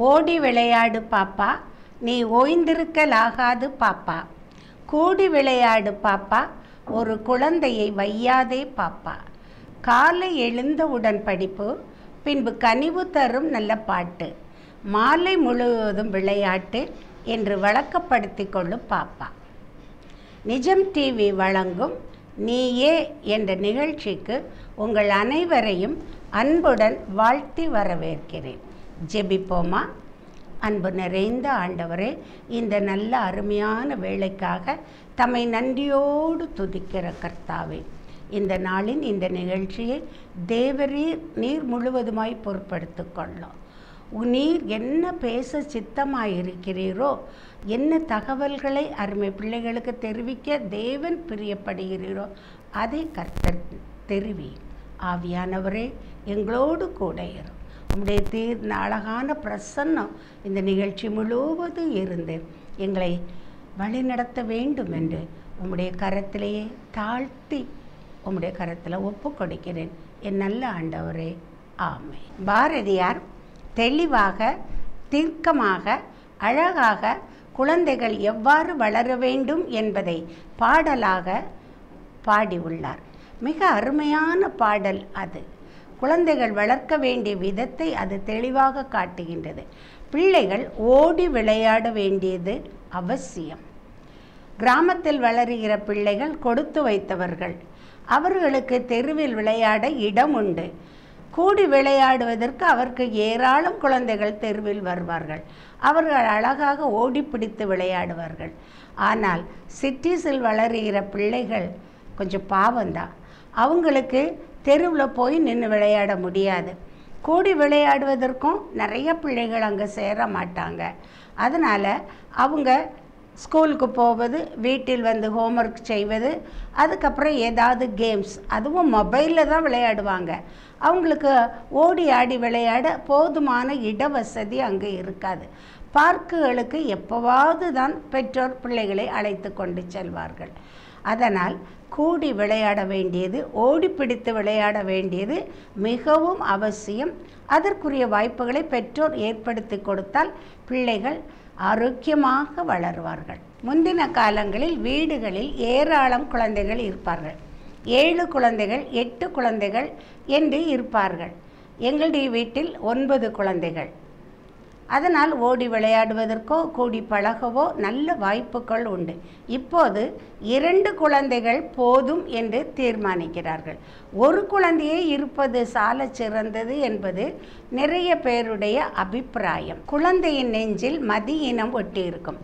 ஓடி விளையாடு பாப்பா, நீ ஓய்ந்திருக்கலாகாது பாப்பா. கூடி விளையாடு பாப்பா, ஒரு குழந்தையை வையாதே பாப்பா. காலை எழுந்தவுடன் படிப்பு, பின்பு கனிவு தரும் நல்ல பாட்டு, மாலை முழுவதும் விளையாட்டு என்று வழக்கப்படுத்தி கொள்ளும் பாப்பா. நிஜம் டிவி வழங்கும் நீயே என்ற நிகழ்ச்சிக்கு உங்கள் அனைவரையும் அன்புடன் வாழ்த்தி வரவேற்கிறேன். ஜெபிப்போமா. அன்பு நிறைந்த ஆண்டவரே, இந்த நல்ல அருமையான வேளைக்காக தம்மை நன்றியோடு துதிக்கிற கர்த்தாவே, இந்த நாளின் இந்த நிகழ்ச்சியை நீர் முழுவதுமாய் பொறுப்படுத்தி கொள்ளும். நீர் என்ன பேச சித்தமாயிருக்கிறீரோ, என்ன தகவல்களை அருமை பிள்ளைகளுக்கு தெரிவிக்க தேவன் பிரியப்படுகிறீரோ அதை கர்த்தர் தெரிவி. ஆவியானவரே, எங்களோடு கூட இரும். உம்முடைய அழகான பிரசன்னம் இந்த நிகழ்ச்சி முழுவதும் இருந்து எங்களை வழிநடத்த வேண்டும் என்று உம்முடைய கரத்திலேயே தாழ்த்தி உம்முடைய கரத்தில் ஒப்பு கொடுக்கிறேன் என் நல்ல ஆண்டவரே, ஆமென். பாரதியார் தெளிவாக, தீர்க்கமாக, அழகாக குழந்தைகள் எவ்வாறு வளர வேண்டும் என்பதை பாடலாக பாடியுள்ளார். மிக அருமையான பாடல் அது. குழந்தைகள் வளர்க்க வேண்டிய விதத்தை அது தெளிவாக காட்டுகின்றது. பிள்ளைகள் ஓடி விளையாட வேண்டியது அவசியம். கிராமத்தில் வளருகிற பிள்ளைகள் கொடுத்து வைத்தவர்கள். அவர்களுக்கு தெருவில் விளையாட இடம் உண்டு. கூடி விளையாடுவதற்கு அவருக்கு ஏராளம் குழந்தைகள் தெருவில் வருவார்கள். அவர்கள் அழகாக ஓடி பிடித்து விளையாடுவார்கள். ஆனால் சிட்டிஸில் வளருகிற பிள்ளைகள் கொஞ்சம் பாவம்தான். அவங்களுக்கு தெருவில் போய் நின்று விளையாட முடியாது. கூடி விளையாடுவதற்கும் நிறைய பிள்ளைகள் அங்கே சேர மாட்டாங்க. அதனால் அவங்க ஸ்கூலுக்கு போவது, வீட்டில் வந்து ஹோம்ஒர்க் செய்வது, அதுக்கப்புறம் ஏதாவது கேம்ஸ், அதுவும் மொபைலில் தான் விளையாடுவாங்க. அவங்களுக்கு ஓடி ஆடி விளையாட போதுமான இடவசதி அங்கே இருக்காது. பார்க்குகளுக்கு எப்போவாவது தான் பெற்றோர் பிள்ளைகளை அழைத்து கொண்டு செல்வார்கள். அதனால் கூடி விளையாட வேண்டியது, ஓடி பிடித்து விளையாட வேண்டியது மிகவும் அவசியம். அதற்குரிய வாய்ப்புகளை பெற்றோர் ஏற்படுத்தி கொடுத்தால் பிள்ளைகள் ஆரோக்கியமாக வளருவார்கள். முந்தின காலங்களில் வீடுகளில் ஏராளம் குழந்தைகள் இருப்பார்கள். 7 குழந்தைகள், 8 குழந்தைகள் என்று இருப்பார்கள். எங்களுடைய வீட்டில் 9 குழந்தைகள். அதனால் ஓடி விளையாடுவதற்கோ கூடி பழகவோ நல்ல வாய்ப்புகள் உண்டு. இப்போது 2 குழந்தைகள் போதும் என்று தீர்மானிக்கிறார்கள். ஒரு குழந்தையே இருப்பது சால சிறந்தது என்பது நிறைய பேருடைய அபிப்பிராயம். குழந்தையின் நெஞ்சில் மதியினம் ஒட்டியிருக்கும்.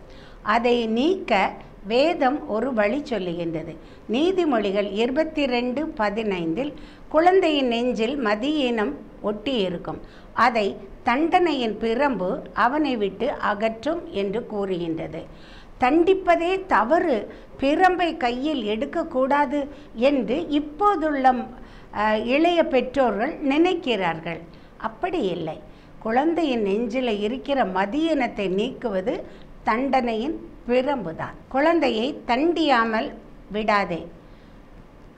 அதை நீக்க வேதம் ஒரு வழி சொல்லுகின்றது. நீதிமொழிகள் 22:15 குழந்தையின் நெஞ்சில் மதியினம் ஒட்டி இருக்கும், அதை தண்டனையின் பிரம்பு அவனை விட்டு அகற்றும் என்று கூறுகின்றது. தண்டிப்பதே தவறு, பிரம்பை கையில் எடுக்கக்கூடாது என்று இப்போதுள்ள இளைய பெற்றோர்கள் நினைக்கிறார்கள். அப்படி இல்லை. குழந்தையின் நெஞ்சில் இருக்கிற மதியினத்தை நீக்குவது தண்டனையின் பிரம்புதான். குழந்தையை தண்டியாமல் விடாதே,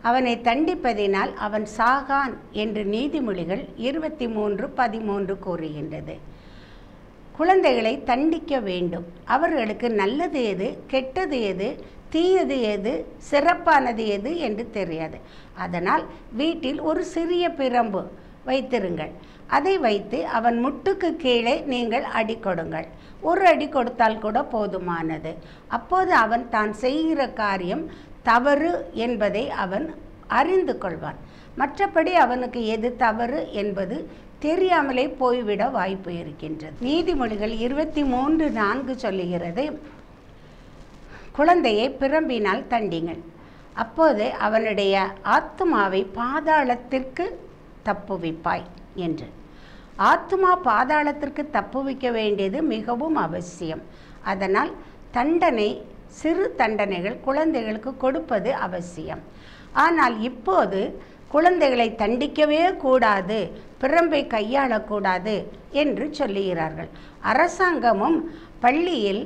அவனை தண்டிப்பதினால் அவன் சாகான் என்று நீதிமொழிகள் 23:13 கூறுகின்றது. குழந்தைகளை தண்டிக்க வேண்டும். அவர்களுக்கு நல்லது எது, கெட்டது எது, தீயது எது, சிறப்பானது எது என்று தெரியாது. அதனால் வீட்டில் ஒரு சிறிய பிரம்பு வைத்திருங்கள். அதை வைத்து அவன் முட்டுக்கு கீழே நீங்கள் அடி கொடுங்கள். ஒரு அடி கொடுத்தால் கூட போதுமானது. அப்போது அவன் தான் செய்கிற காரியம் தவறு என்பதை அவன் அறிந்து கொள்வான். மற்றபடி அவனுக்கு எது தவறு என்பது தெரியாமலே போய்விட வாய்ப்பு இருக்கின்றது. நீதிமொழிகள் 23:4 சொல்லுகிறது, குழந்தையை பிரம்பினால் தண்டிங்கள், அப்போது அவனுடைய ஆத்துமாவை பாதாளத்திற்கு தப்புவிப்பாய் என்று. ஆத்துமா பாதாளத்திற்கு தப்புவிக்க வேண்டியது மிகவும் அவசியம். அதனால் சிறு தண்டனைகள் குழந்தைகளுக்கு கொடுப்பது அவசியம். ஆனால் இப்போது குழந்தைகளை தண்டிக்கவே கூடாது, பிரம்பை கையாளக்கூடாது என்று சொல்லுகிறார்கள். அரசாங்கமும் பள்ளியில்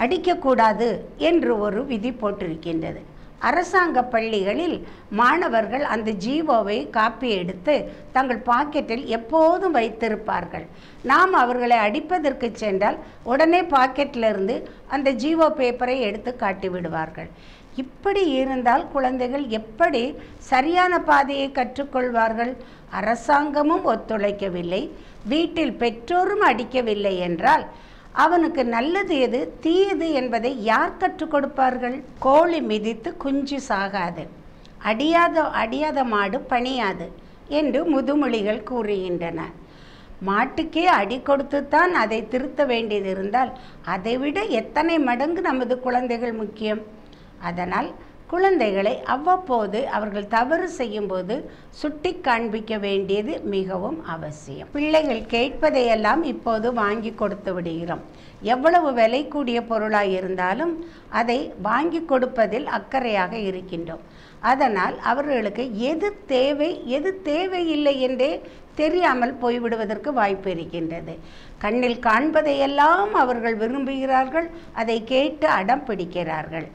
அடிக்கக்கூடாது என்று ஒரு விதி போட்டிருக்கின்றது. அரசாங்க பள்ளிகளில் மாணவர்கள் அந்த ஜீவோவை காப்பி எடுத்து தங்கள் பாக்கெட்டில் எப்போதும் வைத்திருப்பார்கள். நாம் அவர்களை அடிப்பதற்கு சென்றால் உடனே பாக்கெட்டிலிருந்து அந்த ஜீவோ பேப்பரை எடுத்து காட்டி விடுவார்கள். இப்படி இருந்தால் குழந்தைகள் எப்படி சரியான பாதையை கற்றுக்கொள்வார்கள்? அரசாங்கமும் ஒத்துழைக்கவில்லை, வீட்டில் பெற்றோரும் அடிக்கவில்லை என்றால் அவனுக்கு நல்லது எது தீயது என்பதை யார் கற்றுக் கொடுப்பார்கள்? கோழி மிதித்து குஞ்சு சாகாது, அடியாத மாடு பணியாது என்று முதுமொழிகள் கூறுகின்றன. மாட்டுக்கே அடி கொடுத்துத்தான் அதை திருத்த வேண்டியது இருந்தால் அதைவிட எத்தனை மடங்கு நமது குழந்தைகள் முக்கியம். அதனால் குழந்தைகளை அவ்வப்போது அவர்கள் தவறு செய்யும்போது சுட்டி காண்பிக்க வேண்டியது மிகவும் அவசியம். பிள்ளைகள் கேட்பதையெல்லாம் இப்போது வாங்கி கொடுத்து விடுகிறோம். எவ்வளவு விலை கூடிய பொருளாக இருந்தாலும் அதை வாங்கி கொடுப்பதில் அக்கறையாக இருக்கின்றோம். அதனால் அவர்களுக்கு எது தேவை எது தேவையில்லை என்றே தெரியாமல் போய்விடுவதற்கு வாய்ப்பு இருக்கின்றது. கண்ணில் காண்பதையெல்லாம் அவர்கள் விரும்புகிறார்கள், அதை கேட்டு அடம் பிடிக்கிறார்கள்.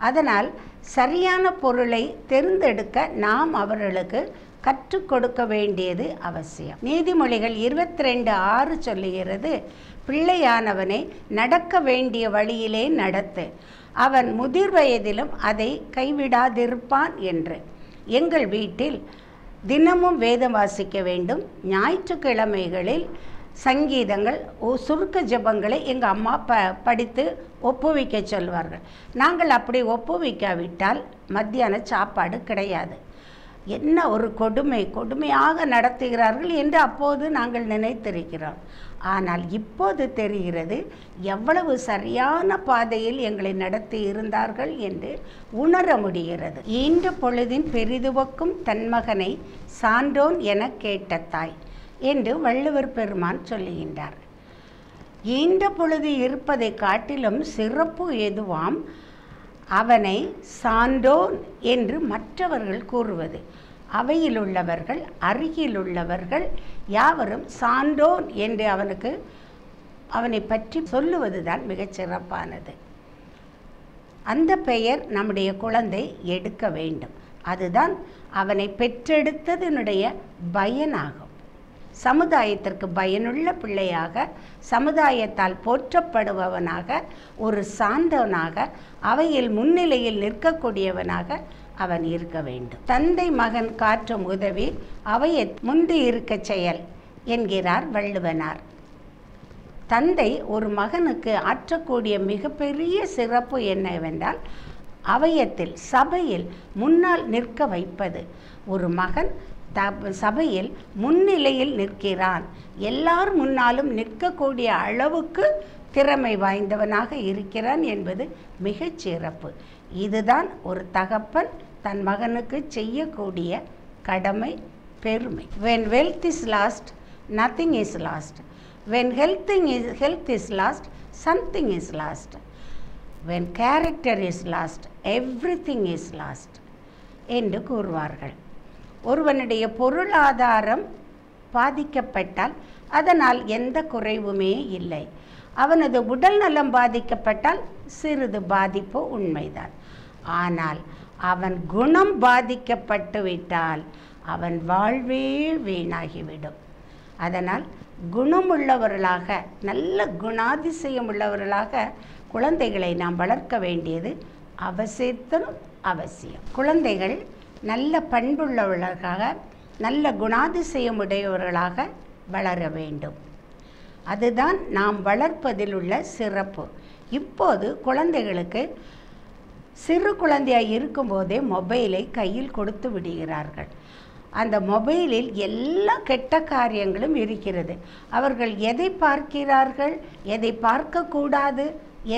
அதனால் சரியான பொருளை தேர்ந்தெடுக்க நாம் அவர்களுக்கு கற்றுக் கொடுக்க வேண்டியது அவசியம். நீதிமொழிகள் 22:6 சொல்லுகிறது, பிள்ளையானவனை நடக்க வேண்டிய வழியிலே நடத்து, அவன் முதிர் வயதிலும் அதை கைவிடாதிருப்பான் என்று. எங்கள் வீட்டில் தினமும் வேதம் வாசிக்க வேண்டும். ஞாயிற்றுக்கிழமைகளில் சங்கீதங்கள் சுருக்க ஜெபங்களை எங்கள் அம்மா படித்து ஒப்புவிக்க சொல்வார்கள். நாங்கள் அப்படி ஒப்புவிக்காவிட்டால் மத்தியான சாப்பாடு கிடையாது. என்ன ஒரு கொடுமையாக நடத்துகிறார்கள் என்று அப்போது நாங்கள் நினைத்திருக்கிறோம். ஆனால் இப்போது தெரிகிறது எவ்வளவு சரியான பாதையில் எங்களை நடத்தி இருந்தார்கள் என்று உணர முடிகிறது. ஈன்ற பொழுதின் பெரிதுவக்கும் தன் மகனை சான்றோன் என கேட்ட தாய் என்று வள்ளுவர் பெருமான் சொல்லுகின்றார். ஈன்ற பொழுது இருப்பதை காட்டிலும் சிறப்பு எதுவாம் அவனை சான்றோன் என்று மற்றவர்கள் கூறுவது. அவையில் உள்ளவர்கள் அருகில் உள்ளவர்கள் யாவரும் சான்றோன் என்று அவனை பற்றி சொல்லுவதுதான் மிகச் சிறப்பானது. அந்த பெயர் நம்முடைய குழந்தை எடுக்க வேண்டும். அதுதான் அவனை பெற்றெடுத்ததனுடைய பயனாகும். சமுதாயத்திற்கு பயனுள்ள பிள்ளையாக, சமுதாயத்தால் போற்றப்படுபவனாக, ஒரு சான்றவனாக, அவையில் முன்னிலையில் நிற்கக்கூடியவனாக அவன் இருக்க வேண்டும். தந்தை மகன் காற்றும் உதவி அவையை முந்தி இருக்க செயல் என்கிறார் வள்ளுவனார். தந்தை ஒரு மகனுக்கு ஆற்றக்கூடிய மிகப்பெரிய சிறப்பு என்னவென்றால் அவையத்தில் சபையில் முன்னால் நிற்க வைப்பது. ஒரு மகன் சபையில் முன்னிலையில் நிற்கிறான், எல்லார் முன்னாலும் நிற்கக்கூடிய அளவுக்கு திறமை வாய்ந்தவனாக இருக்கிறான் என்பது மிகச் சிறப்பு. இதுதான் ஒரு தகப்பன் தன் மகனுக்கு செய்யக்கூடிய கடமை, பெருமை. When wealth is lost, nothing is lost. When health is lost, something is lost. When character is lost, everything is lost என்று கூறுவார்கள். ஒருவனுடைய பொருளாதாரம் பாதிக்கப்பட்டால் அதனால் எந்த குறைவுமே இல்லை. அவனது உடல் நலம் பாதிக்கப்பட்டால் சிறிது பாதிப்பு உண்மைதான். ஆனால் அவன் குணம் பாதிக்கப்பட்டு விட்டால் அவன் வாழ்வே வீணாகிவிடும். அதனால் குணமுள்ளவர்களாக, நல்ல குணாதிசயம் உள்ளவர்களாக குழந்தைகளை நாம் வளர்க்க வேண்டியது அவசியம். குழந்தைகள் நல்ல பண்புள்ளவர்களாக, நல்ல குணாதிசயம் உடையவர்களாக வளர வேண்டும். அதுதான் நாம் வளர்ப்பதில் உள்ள சிறப்பு. இப்போது குழந்தைகளுக்கு சிறு குழந்தையாக இருக்கும்போதே மொபைலை கையில் கொடுத்து விடுகிறார்கள். அந்த மொபைலில் எல்லா கெட்ட காரியங்களும் இருக்கிறது. அவர்கள் எதை பார்க்கிறார்கள், எதை பார்க்கக்கூடாது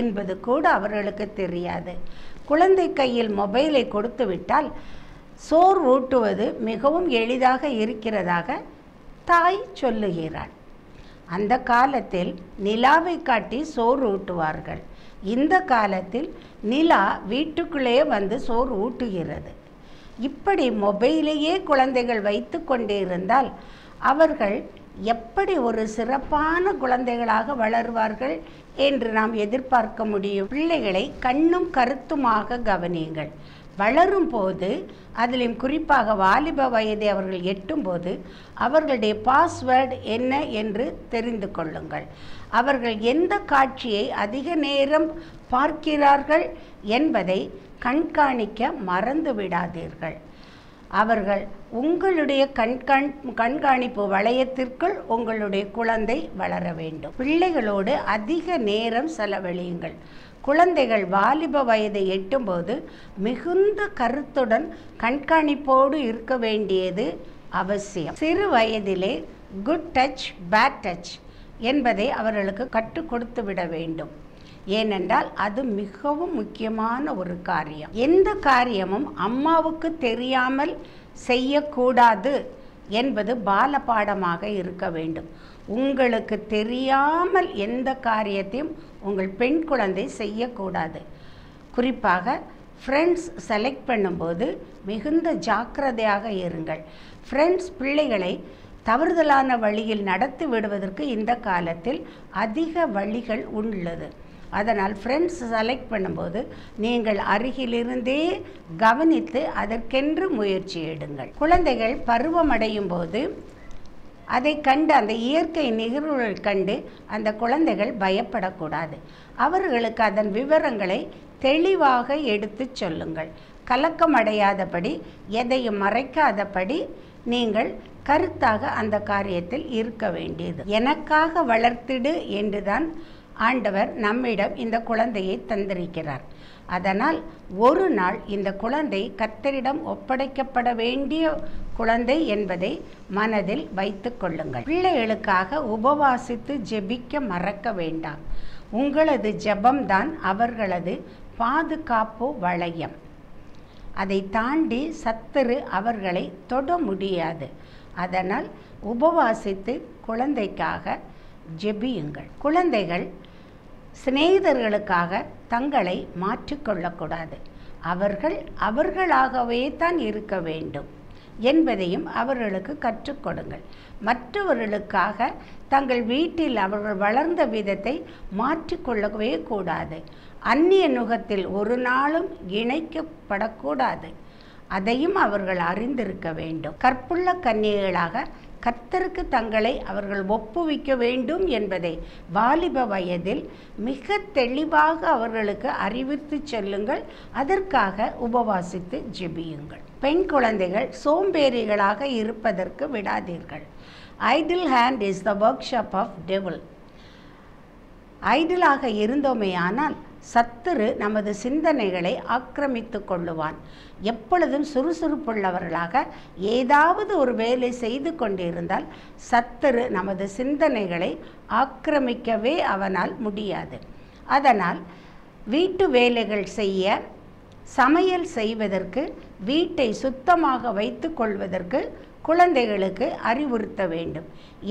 என்பது கூட அவர்களுக்கு தெரியாது. குழந்தை கையில் மொபைலை கொடுத்து விட்டால் சோறு ஊட்டுவது மிகவும் எளிதாக இருக்கிறதாக தாய் சொல்லுகிறாள். அந்த காலத்தில் நிலாவை காட்டி சோறு ஊட்டுவார்கள். இந்த காலத்தில் நிலா வீட்டுக்குள்ளே வந்து சோறு ஊட்டுகிறது. இப்படி மொபைலையே குழந்தைகள் வைத்து கொண்டே இருந்தால் அவர்கள் எப்படி ஒரு சிறப்பான குழந்தைகளாக வளருவார்கள் என்று நாம் எதிர்பார்க்க முடியும்? பிள்ளைகளை கண்ணும் கருத்துமாக கவனியுங்கள். வளரும் போது, அதிலும் குறிப்பாக வாலிப வயதை அவர்கள் எட்டும்போது அவர்களுடைய பாஸ்வேர்டு என்ன என்று தெரிந்து கொள்ளுங்கள். அவர்கள் எந்த காட்சியை அதிக நேரம் பார்க்கிறார்கள் என்பதை கண்காணிக்க மறந்து விடாதீர்கள். அவர்கள் உங்களுடைய கண்காணிப்பு வளையத்திற்குள் உங்களுடைய குழந்தை வளர வேண்டும். பிள்ளைகளோடு அதிக நேரம் செலவழியுங்கள். குழந்தைகள் வாலிப வயதை எட்டும்போது மிகுந்த கருத்துடன் கண்காணிப்போடு இருக்க வேண்டியது அவசியம். சிறு வயதிலே குட் டச் பேட் டச் என்பதை அவர்களுக்கு கற்றுக் கொடுத்து விட வேண்டும். ஏனென்றால் அது மிகவும் முக்கியமான ஒரு காரியம். எந்த காரியமும் அம்மாவுக்கு தெரியாமல் செய்யக்கூடாது என்பது பாலபாடமாக இருக்க வேண்டும். உங்களுக்கு தெரியாமல் எந்த காரியத்தையும் உங்கள் பெண் குழந்தை செய்யக்கூடாது. குறிப்பாக ஃப்ரெண்ட்ஸ் செலக்ட் பண்ணும்போது மிகுந்த ஜாக்கிரதையாக இருங்கள். ஃப்ரெண்ட்ஸ் பிள்ளைகளை தவறுதலான வழியில் நடத்தி விடுவதற்கு இந்த காலத்தில் அதிக வழிகள் உள்ளது. அதனால் ஃப்ரெண்ட்ஸ் செலக்ட் பண்ணும்போது நீங்கள் அருகிலிருந்தே கவனித்து அதற்கென்று முயற்சி எடுங்கள். குழந்தைகள் பருவமடையும் போது அதை கண்டு, அந்த இயற்கை நிகழ்வுகள் கண்டு அந்த குழந்தைகள் பயப்படக்கூடாது. அவர்களுக்கு அதன் விவரங்களை தெளிவாக எடுத்து சொல்லுங்கள். கலக்கமடையாதபடி, எதையும் மறைக்காதபடி நீங்கள் கருத்தாக அந்த காரியத்தில் இருக்க வேண்டியது. எனக்காக வளர்த்திடு என்றுதான் ஆண்டவர் நம்மிடம் இந்த குழந்தையை தந்திருக்கிறார். அதனால் ஒரு நாள் இந்த குழந்தை கர்த்தரிடம் ஒப்படைக்கப்பட வேண்டிய குழந்தை என்பதை மனதில் வைத்து கொள்ளுங்கள். பிள்ளைகளுக்காக உபவாசித்து ஜெபிக்க மறக்க வேண்டாம். உங்களது ஜெபம்தான் அவர்களது பாதுகாப்பு வளையம். அதை தாண்டி சத்துரு அவர்களை தொட முடியாது. அதனால் உபவாசித்து குழந்தைக்காக ஜெபியுங்கள். குழந்தைகள் சிநேகிதர்களுக்காக தங்களை மாற்றிக்கொள்ளக்கூடாது. அவர்களாகவே தான் இருக்க வேண்டும் என்பதையும் அவர்களுக்கு கற்றுக் கொடுங்கள். மற்றவர்களுக்காக தங்கள் வீட்டில் அவர்கள் வளர்ந்த விதத்தை மாற்றிக்கொள்ளவே கூடாது. அந்நிய நுகத்தில் ஒரு நாளும் இணைக்கப்படக்கூடாது. அதையும் அவர்கள் அறிந்திருக்க வேண்டும். கற்புள்ள கன்னிகைகளாக கர்த்தருக்கு தங்களை அவர்கள் ஒப்புவிக்க வேண்டும் என்பதை வாலிப வயதில் மிக தெளிவாக அவர்களுக்கு அறிவித்து செல்லுங்கள். அதற்காக உபவாசித்து ஜெபியுங்கள். பெண் குழந்தைகள் சோம்பேறிகளாக இருப்பதற்கு விடாதீர்கள். Idle hand is the workshop of devil. ஐடிலாக இருந்தோமேயானால் சத்துரு நமது சிந்தனைகளை ஆக்கிரமித்து கொள்ளுவான். எப்பொழுதும் சுறுசுறுப்புள்ளவர்களாக ஏதாவது ஒரு வேலை செய்து கொண்டிருந்தால் சத்துரு நமது சிந்தனைகளை ஆக்கிரமிக்கவே அவனால் முடியாது. அதனால் வீட்டு வேலைகள் செய்ய, சமையல் செய்வதற்கு, வீட்டை சுத்தமாக வைத்து கொள்வதற்கு குழந்தைகளுக்கு அறிவுறுத்த வேண்டும்.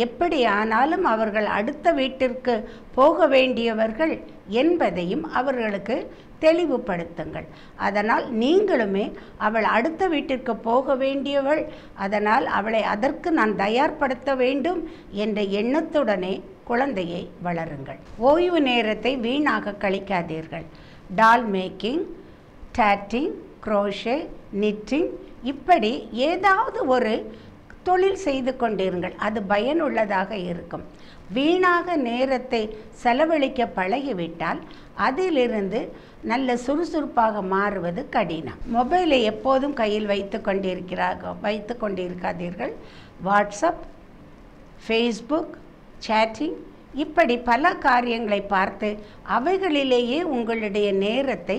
எப்படி ஆனாலும் அவர்கள் அடுத்த வீட்டிற்கு போக வேண்டியவர்கள் என்பதையும் அவர்களுக்கு தெளிவுபடுத்துங்கள். அதனால் நீங்களுமே அவள் அடுத்த வீட்டிற்கு போக வேண்டியவள், அதனால் அவளை அதற்கு நான் தயார்படுத்த வேண்டும் என்ற எண்ணத்துடனே குழந்தையை வளருங்கள். ஓய்வு நேரத்தை வீணாக கழிக்காதீர்கள். டால் மேக்கிங், டாட்டிங், குரோஷே, நிட்டிங், இப்படி ஏதாவது ஒரு தொழில் செய்து கொண்டிருங்கள். அது பயனுள்ளதாக இருக்கும். வீணாக நேரத்தை செலவழிக்க பழகிவிட்டால் அதிலிருந்து நல்ல சுறுசுறுப்பாக மாறுவது கடினம். மொபைலை எப்போதும் கையில் வைத்து கொண்டிருக்காதீர்கள். வாட்ஸ்அப், ஃபேஸ்புக், சேட்டிங், இப்படி பல காரியங்களை பார்த்து அவைகளிலேயே உங்களுடைய நேரத்தை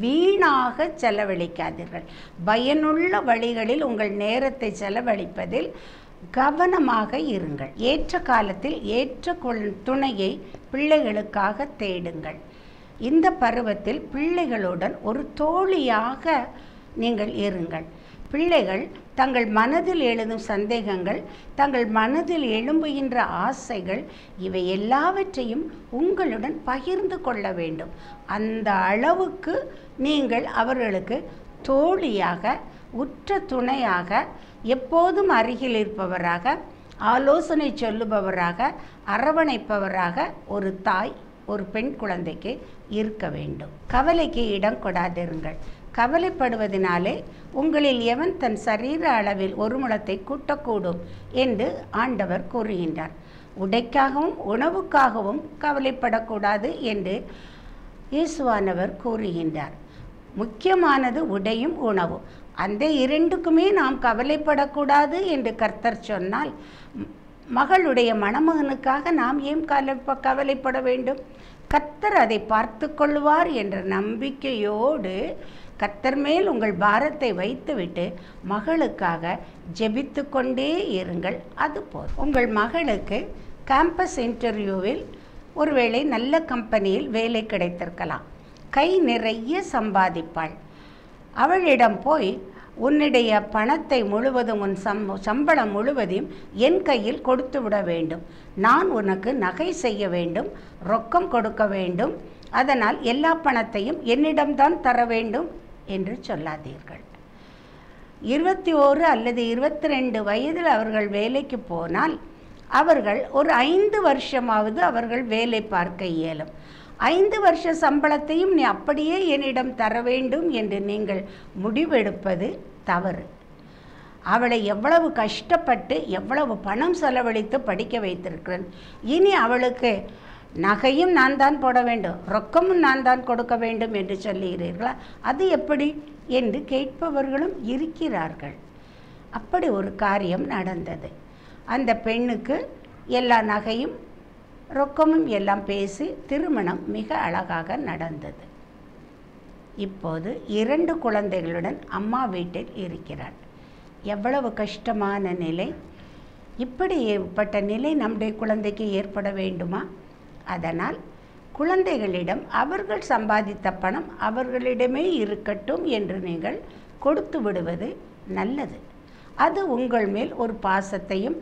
வீணாக செலவழிக்காதீர்கள். பயனுள்ள வழிகளில் உங்கள் நேரத்தை செலவழிப்பதில் கவனமாக இருங்கள். ஏற்ற காலத்தில் ஏற்ற துணையை பிள்ளைகளுக்காக தேடுங்கள். இந்த பருவத்தில் பிள்ளைகளுடன் ஒரு தோழியாக நீங்கள் இருங்கள். பிள்ளைகள் தங்கள் மனதில் எழுதும் சந்தேகங்கள், தங்கள் மனதில் எழும்புகின்ற ஆசைகள், இவை எல்லாவற்றையும் உங்களுடன் பகிர்ந்து கொள்ள வேண்டும். அந்த அளவுக்கு நீங்கள் அவர்களுக்கு தோழியாக, உற்ற துணையாக, எப்போதும் அருகில் இருப்பவராக, ஆலோசனை சொல்லுபவராக, அரவணைப்பவராக ஒரு தாய் ஒரு பெண் குழந்தைக்கு இருக்க வேண்டும். கவலைக்கு இடம் கொடாதிருங்கள். கவலைப்படுவதனாலே உங்களில் எவன் தன் சரீர அளவில் ஒரு முழத்தை கூட்டக்கூடும் என்று ஆண்டவர் கூறுகின்றார். உடைக்காகவும் உணவுக்காகவும் கவலைப்படக்கூடாது என்று இயேசுவானவர் கூறுகின்றார். முக்கியமானது உடையும் உணவும். அந்த இரண்டுக்குமே நாம் கவலைப்படக்கூடாது என்று கர்த்தர் சொன்னால், மகளுடைய மணமகனுக்காக நாம் ஏன் கவலைப்பட வேண்டும்? கர்த்தர் அதை பார்த்து கொள்வார் என்ற நம்பிக்கையோடு கர்த்தர் மேல் உங்கள் பாரத்தை வைத்துவிட்டு மகளுக்காக ஜெபித்து கொண்டே இருங்கள். அதுபோல் உங்கள் மகளுக்கு கேம்பஸ் இன்டர்வியூவில் ஒருவேளை நல்ல கம்பெனியில் வேலை கிடைத்திருக்கலாம். கை நிறைய சம்பாதிப்பாள். அவளிடம் போய் உன்னுடைய பணத்தை முழுவதும், உன் சம்பளம் முழுவதையும் என் கையில் கொடுத்து விட வேண்டும், நான் உனக்கு நகை செய்ய வேண்டும், ரொக்கம் கொடுக்க வேண்டும், அதனால் எல்லா பணத்தையும் என்னிடம்தான் தர வேண்டும் என்று சொல்லாதீர்கள். 21 அல்லது 22 வயதில் அவர்கள் வேலைக்கு போனால் அவர்கள் ஒரு 5 வருஷமாவது அவர்கள் வேலை பார்க்க இயலும். 5 வருஷ சம்பளத்தையும் நீ அப்படியே என்னிடம் தர வேண்டும் என்று நீங்கள் முடிவெடுப்பது தவறு. அவளை எவ்வளவு கஷ்டப்பட்டு எவ்வளவு பணம் செலவழித்து படிக்க வைத்திருக்கிறேன், இனி அவளுக்கு நகையும் நான் தான் போட வேண்டும், ரொக்கமும் நான் தான் கொடுக்க வேண்டும் என்று சொல்லுகிறீர்களா? அது எப்படி என்று கேட்பவர்களும் இருக்கிறார்கள். அப்படி ஒரு காரியம் நடந்தது. அந்த பெண்ணுக்கு எல்லா நகையும் ரொக்கமும் எல்லாம் பேசி திருமணம் மிக அழகாக நடந்தது. இப்போது 2 குழந்தைகளுடன் அம்மா வீட்டில் இருக்கிறாள். எவ்வளவு கஷ்டமான நிலை! இப்படி ஏற்பட்ட நிலை நம்முடைய குழந்தைக்கு ஏற்பட வேண்டுமா? அதனால் குழந்தைகளிடம் அவர்கள் சம்பாதித்த பணம் அவர்களிடமே இருக்கட்டும் என்று நீங்கள் கொடுத்து விடுவது நல்லது. அது உங்கள் மேல் ஒரு பாசத்தையும்,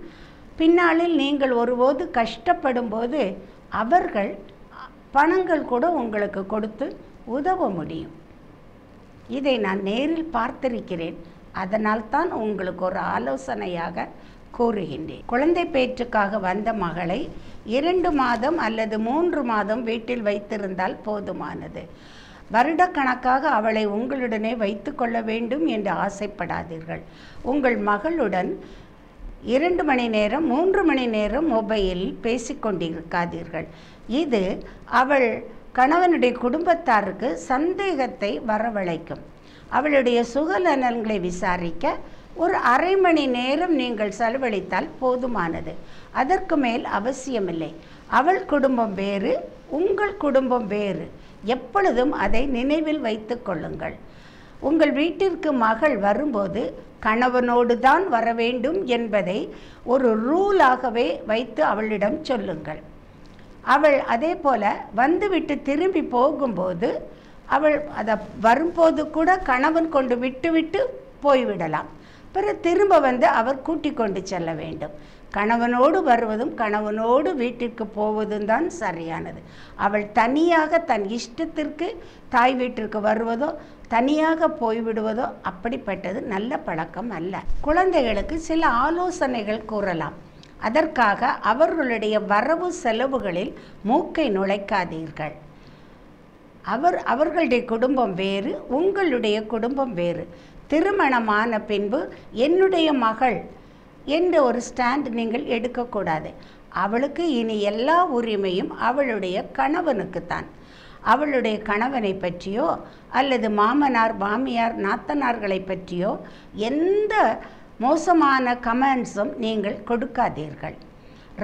பின்னாளில் நீங்கள் ஒருபோது கஷ்டப்படும் போது அவர்கள் பணங்கள் கூட உங்களுக்கு கொடுத்து உதவ முடியும். இதை நான் நேரில் பார்த்திருக்கிறேன். அதனால்தான் உங்களுக்கு ஒரு ஆலோசனையாக கூறுகின்றேன். குழந்தை பேற்றுக்காக வந்த மகளை 2 மாதம் அல்லது 3 மாதம் வீட்டில் வைத்திருந்தால் போதுமானது. வருடக்கணக்காக அவளை உங்களுடனே வைத்து கொள்ள வேண்டும் என்று ஆசைப்படாதீர்கள். உங்கள் மகளுடன் 2 மணி நேரம் 3 மணி நேரம் மொபைலில் பேசிக்கொண்டிருக்காதீர்கள். இது அவள் கணவனுடைய குடும்பத்தாருக்கு சந்தேகத்தை வரவழைக்கும். அவளுடைய சுகநலன்களை விசாரிக்க ஒரு அரை மணி நேரம் நீங்கள் செலவழித்தால் போதுமானது. அதற்கு மேல் அவசியமில்லை. அவள் குடும்பம் வேறு, உங்கள் குடும்பம் வேறு. எப்பொழுதும் அதை நினைவில் வைத்து கொள்ளுங்கள். உங்கள் வீட்டிற்கு மகள் வரும்போது கணவனோடு தான் வர வேண்டும் என்பதை ஒரு ரூலாகவே வைத்து அவளிடம் சொல்லுங்கள். அவள் அதே போல் வந்துவிட்டு திரும்பி போகும்போது அவள் அதை வரும்போது கூட கணவன் கொண்டு விட்டு போய்விடலாம். பிறகு திரும்ப வந்து அவர் கூட்டி கொண்டு செல்ல வேண்டும். கணவனோடு வருவதும் கணவனோடு வீட்டிற்கு போவதும் தான் சரியானது. அவள் தனியாக தன் இஷ்டத்திற்கு தாய் வீட்டிற்கு வருவதோ தனியாக போய்விடுவதோ அப்படிப்பட்டது நல்ல பழக்கம் அல்ல. குழந்தைகளுக்கு சில ஆலோசனைகள் கூறலாம். அதற்காக அவர்களுடைய வரவு செலவுகளில் மூக்கை நுழைக்காதீர்கள். அவர்களுடைய குடும்பம் வேறு, உங்களுடைய குடும்பம் வேறு. திருமணமான பின்பு என்னுடைய மகள் என்ற ஒரு ஸ்டாண்ட் நீங்கள் எடுக்கக்கூடாது. அவளுக்கு இனி எல்லா உரிமையும் அவளுடைய கணவனுக்குத்தான். அவளுடைய கணவனை பற்றியோ அல்லது மாமனார் மாமியார் நாத்தனார்களை பற்றியோ எந்த மோசமான கமெண்ட்ஸும் நீங்கள் கொடுக்காதீர்கள்.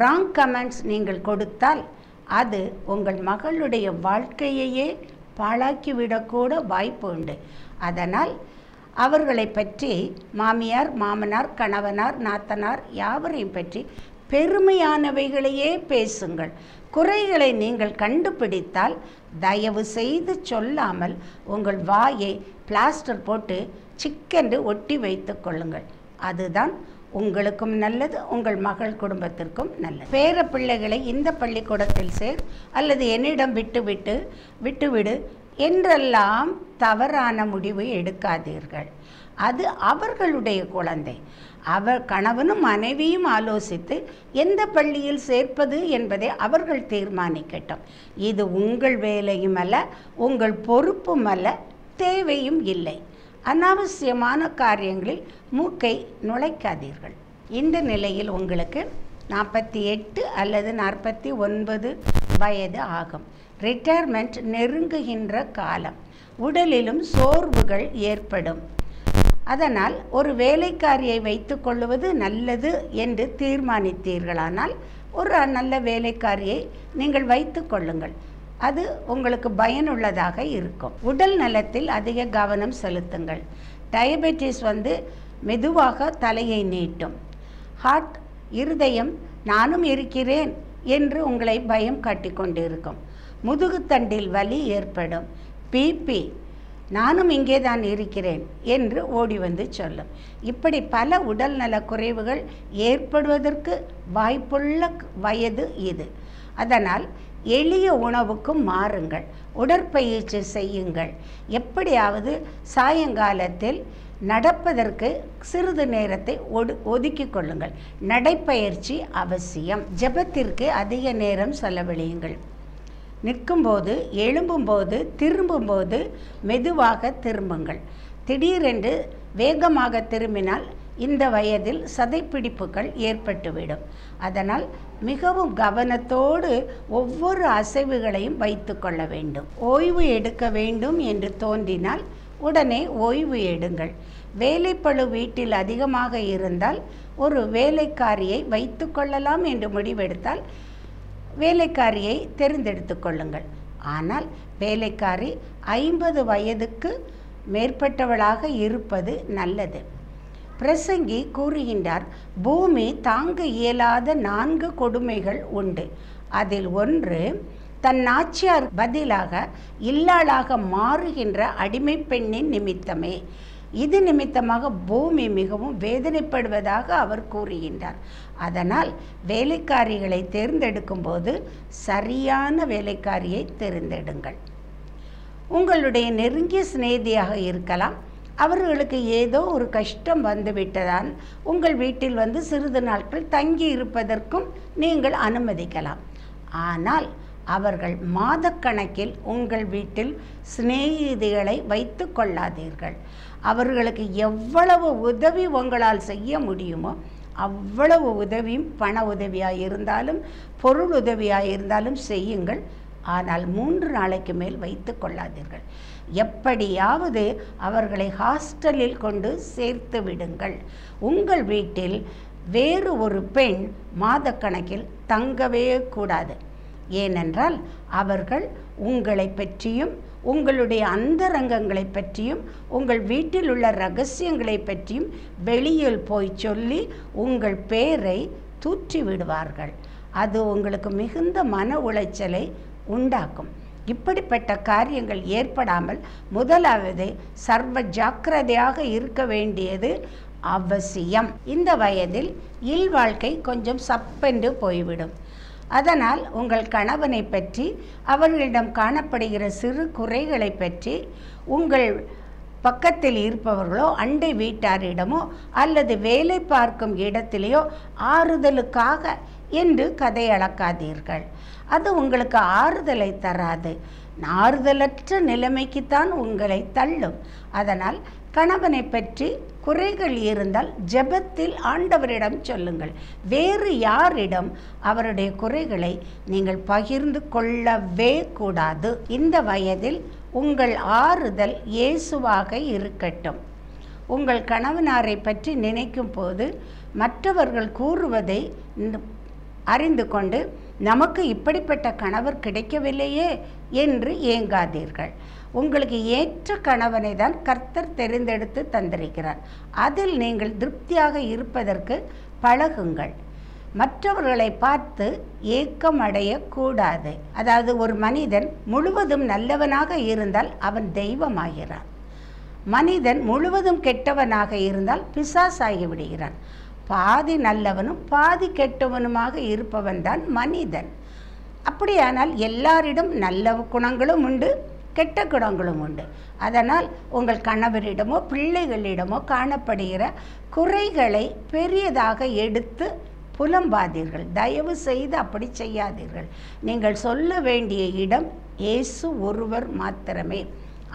ராங் கமெண்ட்ஸ் நீங்கள் கொடுத்தால் அது உங்கள் மகளுடைய வாழ்க்கையையே பாழாக்கிவிடக்கூட வாய்ப்பு உண்டு. அதனால் அவர்களை பற்றி மாமியார் மாமனார் கணவனார் நாத்தனார் யாவரையும் பற்றி பெருமையானவைகளையே பேசுங்கள். குறைகளை நீங்கள் கண்டுபிடித்தால் தயவு செய்து சொல்லாமல் உங்கள் வாயை பிளாஸ்டர் போட்டு சிக்கென்று ஒட்டி வைத்து கொள்ளுங்கள். அதுதான் உங்களுக்கும் நல்லது, உங்கள் மகள் குடும்பத்திற்கும் நல்லது. பேர பிள்ளைகளை இந்த பள்ளிக்கூடத்தில் சேர் அல்லது என்னிடம் விட்டுவிடு என்றெல்லாம் தவறான முடிவு எடுக்காதீர்கள். அது அவர்களுடைய குழந்தை. அவர் கணவனும் மனைவியும் ஆலோசித்து எந்த பள்ளியில் சேர்ப்பது என்பதை அவர்கள் தீர்மானிக்கட்டும். இது உங்கள் வேலையும் அல்ல, உங்கள் பொறுப்பும் அல்ல, தேவையும் இல்லை. அனாவசியமான காரியங்களில் மூக்கை நுழைக்காதீர்கள். இந்த நிலையில் உங்களுக்கு 48 அல்லது 49 வயது ஆகும். ரிட்டையர்மெண்ட் நெருங்குகின்ற காலம். உடலிலும் சோர்வுகள் ஏற்படும். அதனால் ஒரு வேலைக்காரியை வைத்து கொள்வது நல்லது என்று தீர்மானித்தீர்களானால் ஒரு நல்ல வேலைக்காரியை நீங்கள் வைத்து கொள்ளுங்கள். அது உங்களுக்கு பயனுள்ளதாக இருக்கும். உடல் நலத்தில் அதிக கவனம் செலுத்துங்கள். டயபெட்டிஸ் மெதுவாக தலையை நீட்டும். ஹார்ட், இருதயம் நானும் இருக்கிறேன் என்று உங்களை பயம் காட்டிக்கொண்டிருக்கும். முதுகுத்தண்டில் வலி ஏற்படும். பிபி நானும் இங்கே தான் இருக்கிறேன் என்று ஓடி வந்து சொல்லும். இப்படி பல உடல் நல குறைவுகள் ஏற்படுவதற்கு வாய்ப்புள்ள வயது இது. அதனால் எளிய உணவுக்கு மாறுங்கள். உடற்பயிற்சி செய்யுங்கள். எப்படியாவது சாயங்காலத்தில் நடப்பதற்கு சிறிது நேரத்தை ஒதுக்கி கொள்ளுங்கள். நடைப்பயிற்சி அவசியம். ஜெபத்திற்கு அதிக நேரம் செலவழியுங்கள். நிற்கும்போது, எழும்பும்போது, திரும்பும்போது மெதுவாக திரும்புங்கள். திடீரென்று வேகமாக திரும்பினால் இந்த வயதில் சதைப்பிடிப்புகள் ஏற்பட்டுவிடும். அதனால் மிகவும் கவனத்தோடு ஒவ்வொரு அசைவுகளையும் வைத்து கொள்ள வேண்டும். ஓய்வு எடுக்க வேண்டும் என்று தோன்றினால் உடனே ஓய்வு எடுங்கள். வேலைப்பளு வீட்டில் அதிகமாக இருந்தால் ஒரு வேலைக்காரியை வைத்து கொள்ளலாம் என்று முடிவெடுத்தால் வேலைக்காரியை தெரிந்தெடுத்து கொள்ளுங்கள். ஆனால் வேலைக்காரி 50 வயதுக்கு மேற்பட்டவளாக இருப்பது நல்லது. பிரசங்கி கூறுகின்றார், பூமி தாங்க இயலாத 4 கொடுமைகள் உண்டு. அதில் ஒன்று தன் நாச்சியார் பதிலாக இல்லாளாக மாறுகின்ற அடிமை பெண்ணின் நிமித்தமே. இது நிமித்தமாக பூமி மிகவும் வேதனைப்படுவதாக அவர் கூறுகின்றார். அதனால் வேலைக்காரிகளை தேர்ந்தெடுக்கும் போது சரியான வேலைக்காரியை தேர்ந்தெடுங்கள். உங்களுடைய நெருங்கிய சிநேகிதியாக இருக்கலாம். அவர்களுக்கு ஏதோ ஒரு கஷ்டம் வந்துவிட்டதால் உங்கள் வீட்டில் சிறிது நாட்கள் தங்கி இருப்பதற்கும் நீங்கள் அனுமதிக்கலாம். ஆனால் அவர்கள் மாதக்கணக்கில் உங்கள் வீட்டில் சிநேகிதிகளை வைத்து கொள்ளாதீர்கள். அவர்களுக்கு எவ்வளவு உதவி உங்களால் செய்ய முடியுமோ அவ்வளவு உதவியும், பண உதவியாக இருந்தாலும் பொருள் உதவியாக இருந்தாலும் செய்யுங்கள். ஆனால் 3 நாளைக்கு மேல் வைத்து கொள்ளாதீர்கள். எப்படியாவது அவர்களை ஹாஸ்டலில் கொண்டு சேர்த்து விடுங்கள். உங்கள் வீட்டில் வேறு ஒரு பெண் மாதக்கணக்கில் தங்கவே கூடாது. ஏனென்றால் அவர்கள் உங்களை பற்றியும் உங்களுடைய அந்தரங்கங்களை பற்றியும் உங்கள் வீட்டில் உள்ள இரகசியங்களை பற்றியும் வெளியில் போய் சொல்லி உங்கள் பேரை தூற்றி விடுவார்கள். அது உங்களுக்கு மிகுந்த மன உளைச்சலை உண்டாக்கும். இப்படிப்பட்ட காரியங்கள் ஏற்படாமல் முதலாவது சர்வ ஜாக்கிரதையாக இருக்க வேண்டியது அவசியம். இந்த வயதில் இல்வாழ்க்கை கொஞ்சம் சப்பென்று போய்விடும். அதனால் உங்கள் கணவனை பற்றி, அவர்களிடம் காணப்படுகிற சிறு குறைகளை பற்றி உங்கள் பக்கத்தில் இருப்பவர்களோ அண்டை வீட்டாரிடமோ அல்லது வேலை பார்க்கும் இடத்திலேயோ ஆறுதலுக்காக என்று கதை அளக்காதீர்கள். அது உங்களுக்கு ஆறுதலை தராது. ஆறுதலற்ற நிலைமைக்குத்தான் உங்களை தள்ளும். அதனால் கணவனை பற்றி குறைகள் இருந்தால் ஜெபத்தில் ஆண்டவரிடம் சொல்லுங்கள். வேறு யாரிடம் அவருடைய குறைகளை நீங்கள் பகிர்ந்து கொள்ளவே கூடாது. இந்த வயதில் உங்கள் ஆறுதல் இயேசுவாக இருக்கட்டும். உங்கள் கணவனாரை பற்றி நினைக்கும் போது மற்றவர்கள் கூறுவதை அறிந்து கொண்டு நமக்கு இப்படிப்பட்ட கணவர் கிடைக்கவில்லையே என்று ஏங்காதீர்கள். உங்களுக்கு ஏற்ற கணவனை தான் கர்த்தர் தெரிந்தெடுத்து தந்திருக்கிறார். அதில் நீங்கள் திருப்தியாக இருப்பதற்கு பழகுங்கள். மற்றவர்களை பார்த்து ஏக்கம் அடையக்கூடாது. அதாவது ஒரு மனிதன் முழுவதும் நல்லவனாக இருந்தால் அவன் தெய்வமாகிறான். மனிதன் முழுவதும் கெட்டவனாக இருந்தால் பிசாசாகி விடுகிறான். பாதி நல்லவனும் பாதி கெட்டவனுமாக இருப்பவன் தான் மனிதன். அப்படியானால் எல்லாரிடம் நல்ல குணங்களும் உண்டு, கெட்ட குணங்களும் உண்டு. அதனால் உங்கள் கணவரிடமோ பிள்ளைகளிடமோ காணப்படுகிற குறைகளை பெரியதாக எடுத்து புலம்பாதீர்கள். தயவு செய்து அப்படி செய்யாதீர்கள். நீங்கள் சொல்ல வேண்டிய இடம் இயேசு ஒருவர் மாத்திரமே.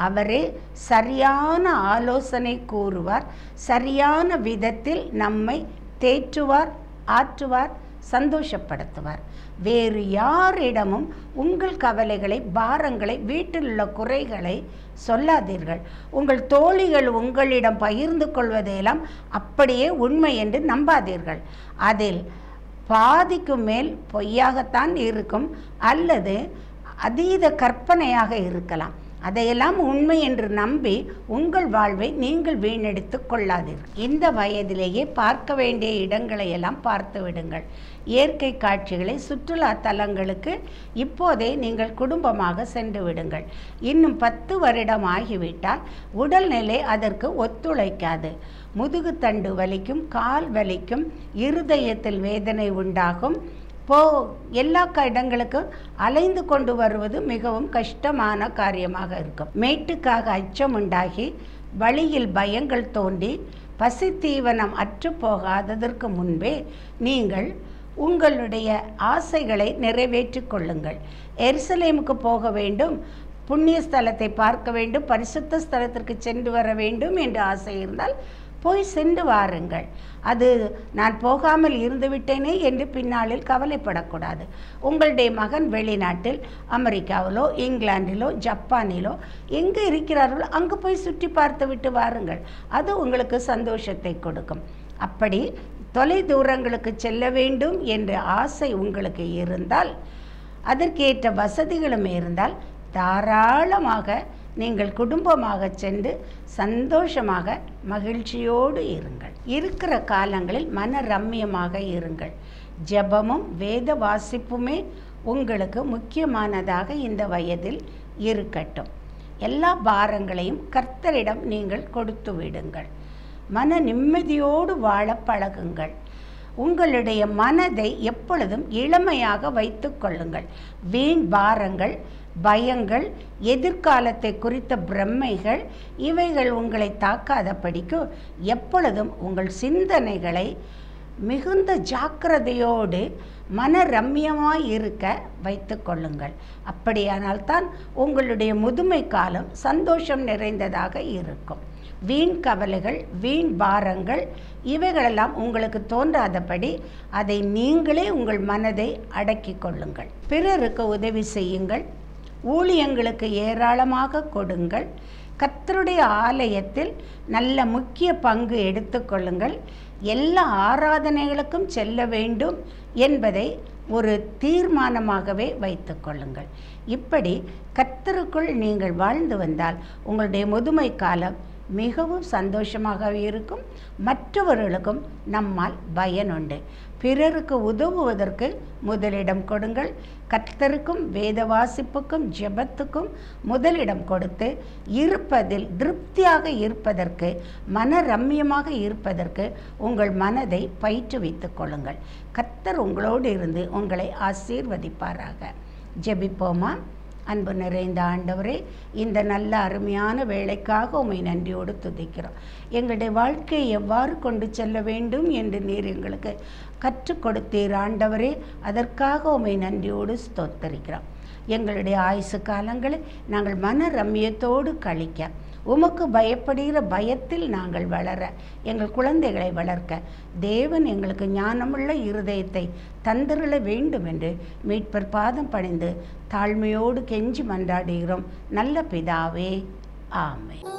அவரே சரியான ஆலோசனை கூறுவார், சரியான விதத்தில் நம்மை தேற்றுவார், ஆற்றுவார், சந்தோஷப்படுத்துவார். வேறு யாரிடமும் உங்கள் கவலைகளை, பாரங்களை, வீட்டில் உள்ள குறைகளை சொல்லாதீர்கள். உங்கள் தோழிகள் உங்களிடம் பகிர்ந்து கொள்வதையெல்லாம் அப்படியே உண்மை என்று நம்பாதீர்கள். அதில் பாதிக்கு மேல் பொய்யாகத்தான் இருக்கும், அல்லது அதீத கற்பனையாக இருக்கலாம். அதையெல்லாம் உண்மை என்று நம்பி உங்கள் வாழ்வை நீங்கள் வீணடித்து கொள்ளாதீர்கள். இந்த வயதிலேயே பார்க்க வேண்டிய இடங்களை எல்லாம் பார்த்து விடுங்கள். இயற்கை காட்சிகளை, சுற்றுலா தலங்களுக்கு இப்போதே நீங்கள் குடும்பமாக சென்று விடுங்கள். இன்னும் 10 வருடம் ஆகிவிட்டால் உடல்நிலை அதற்கு ஒத்துழைக்காது. முதுகுத்தண்டு வலிக்கும், கால் வலிக்கும், இருதயத்தில் வேதனை உண்டாகும். எல்லா இடங்களுக்கும் அலைந்து கொண்டு வருவது மிகவும் கஷ்டமான காரியமாக இருக்கும். மேட்டுக்காக அச்சம் உண்டாகி வழியில் பயங்கள் தோன்றி பசி தீவனம் அற்று போகாததற்கு முன்பே நீங்கள் உங்களுடைய ஆசைகளை நிறைவேற்றி கொள்ளுங்கள். எருசலேமுக்கு போக வேண்டும், புண்ணிய ஸ்தலத்தை பார்க்க வேண்டும், பரிசுத்த ஸ்தலத்திற்கு சென்று வர வேண்டும் என்று ஆசை இருந்தால் போய் சென்று வாருங்கள். அது நான் போகாமல் இருந்து விட்டேனே என்று பின்னாளில் கவலைப்படக்கூடாது. உங்களுடைய மகன் வெளிநாட்டில், அமெரிக்காவிலோ, இங்கிலாந்திலோ, ஜப்பானிலோ எங்கே இருக்கிறார்களோ அங்கு போய் சுற்றி பார்த்து விட்டு வாருங்கள். அது உங்களுக்கு சந்தோஷத்தை கொடுக்கும். அப்படி தொலை தூரங்களுக்கு செல்ல வேண்டும் என்ற ஆசை உங்களுக்கு இருந்தால், அதற்கேற்ற வசதிகளும் இருந்தால் தாராளமாக நீங்கள் குடும்பமாக சென்று சந்தோஷமாக மகிழ்ச்சியோடு இருங்கள். இருக்கிற காலங்களில் மன ரம்மியமாக இருங்கள். ஜெபமும் வேத வாசிப்புமே உங்களுக்கு முக்கியமானதாக இந்த வயதில் இருக்கட்டும். எல்லா பாரங்களையும் கர்த்தரிடம் நீங்கள் கொடுத்து விடுங்கள். மன நிம்மதியோடு வாழ பழகுங்கள். உங்களுடைய மனதை எப்பொழுதும் இளமையாக வைத்து கொள்ளுங்கள். வீண் பாரங்கள், பயங்கள், எதிர்காலத்தை குறித்த பிரமைகள் இவைகள் உங்களை தாக்காதபடிக்கு எப்பொழுதும் உங்கள் சிந்தனைகளை மிகுந்த ஜாக்கிரதையோடு மன ரம்மியமாய் இருக்க வைத்து கொள்ளுங்கள். அப்படியானால்தான் உங்களுடைய முதுமை காலம் சந்தோஷம் நிறைந்ததாக இருக்கும். வீண் கவலைகள், வீண் பாரங்கள் இவைகளெல்லாம் உங்களுக்கு தோன்றாதபடி அதை நீங்களே உங்கள் மனதை அடக்கி கொள்ளுங்கள். பிறருக்கு உதவி செய்யுங்கள். ஊழியங்களுக்கு ஏராளமாக கொடுங்கள். கர்த்தருடைய ஆலயத்தில் நல்ல முக்கிய பங்கு எடுத்துக்கொள்ளுங்கள். எல்லா ஆராதனைகளுக்கும் செல்ல வேண்டும் என்பதை ஒரு தீர்மானமாகவே வைத்து கொள்ளுங்கள். இப்படி கர்த்தருக்குள் நீங்கள் வாழ்ந்து வந்தால் உங்களுடைய முதுமை காலம் மிகவும் சந்தோஷமாக இருக்கும். மற்றவர்களுக்கும் நம்மால் பயனுண்டு. பிறருக்கு உதவுவதற்கு முதலிடம் கொடுங்கள். கர்த்தருக்கும் வேத வாசிப்புக்கும் ஜெபத்துக்கும் முதலிடம் கொடுத்து இருப்பதில் திருப்தியாக இருப்பதற்கு, மன ரம்மியமாக இருப்பதற்கு உங்கள் மனதை பயிற்றுவித்துக் கொள்ளுங்கள். கர்த்தர் உங்களோடு இருந்து உங்களை ஆசீர்வதிப்பாராக. ஜெபிப்போமா. அன்பு நிறைந்த ஆண்டவரே, இந்த நல்ல அருமையான வேலைக்காக உம்மை நன்றியோடு துதிக்கிறோம். எங்களுடைய வாழ்க்கையை எவ்வாறு கொண்டு செல்ல வேண்டும் என்று நீர் எங்களுக்கு கற்றுக் கொடுத்தீர் ஆண்டவரே. அதற்காக உம்மை நன்றியோடு ஸ்தோத்தரிக்கிறோம். எங்களுடைய ஆயுசு காலங்களை நாங்கள் மன ரம்மியத்தோடு கழிக்க, உமக்கு பயப்படுகிற பயத்தில் நாங்கள் வளர, எங்கள் குழந்தைகளை வளர்க்க தேவன் எங்களுக்கு ஞானமுள்ள இருதயத்தை தந்தருள வேண்டும் என்று மீட்பர் பாதம் பணிந்து தாழ்மையோடு கெஞ்சி மன்றாடுகிறோம் நல்ல பிதாவே. ஆமென்.